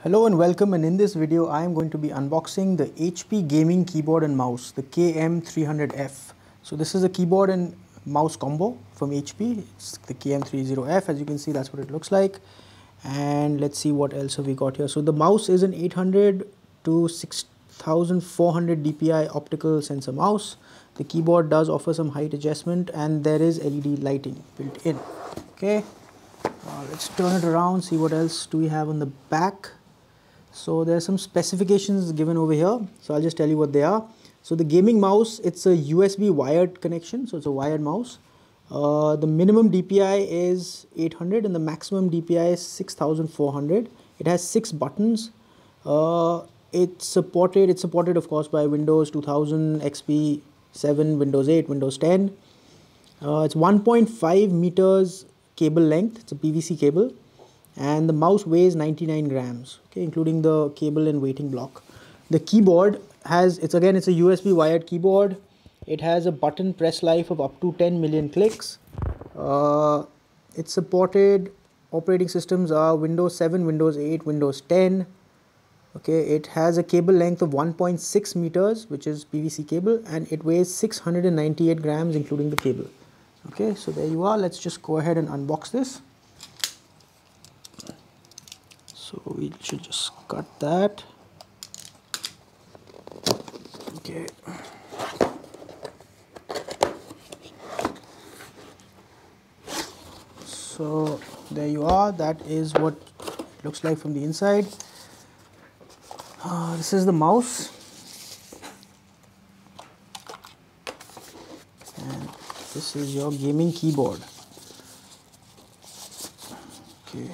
Hello and welcome, and in this video I am going to be unboxing the HP gaming keyboard and mouse, the KM300F. So this is a keyboard and mouse combo from HP. It's the KM300F. As you can see, that's what it looks like. And let's see what else have we got here. So the mouse is an 800 to 6400 DPI optical sensor mouse. The keyboard does offer some height adjustment and there is LED lighting built in. Okay, let's turn it around, see what else do we have on the back. So there are some specifications given over here, so I'll just tell you what they are. So the gaming mouse, it's a USB wired connection, so it's a wired mouse. The minimum DPI is 800 and the maximum DPI is 6400. It has 6 buttons. It's supported of course by Windows 2000, XP 7, Windows 8, Windows 10. It's 1.5 meters cable length. It's a PVC cable. And the mouse weighs 99 grams, okay, including the cable and weighting block. The keyboard has, it's a USB wired keyboard. It has a button press life of up to 10 million clicks. Its supported operating systems are Windows 7, Windows 8, Windows 10. Okay, it has a cable length of 1.6 meters, which is PVC cable, and it weighs 698 grams, including the cable. Okay, so there you are. Let's just go ahead and unbox this. So we should just cut that. Okay. So there you are. That is what it looks like from the inside. This is the mouse. And this is your gaming keyboard. Okay.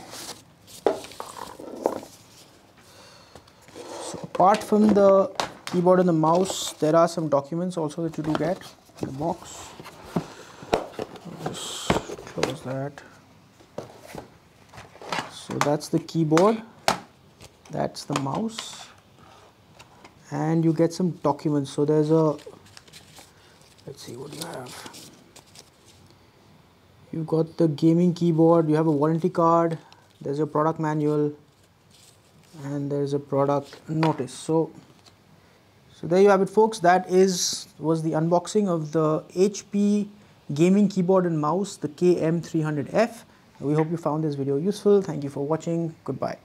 Apart from the keyboard and the mouse, there are some documents also that you do get in the box. Just close that. So that's the keyboard, that's the mouse, and you get some documents. So there's a, let's see what you have. You've got the gaming keyboard, you have a warranty card, there's a product manual, and there's a product notice. So there you have it, folks. That was the unboxing of the HP gaming keyboard and mouse, the KM300F. We hope you found this video useful. Thank you for watching. Goodbye.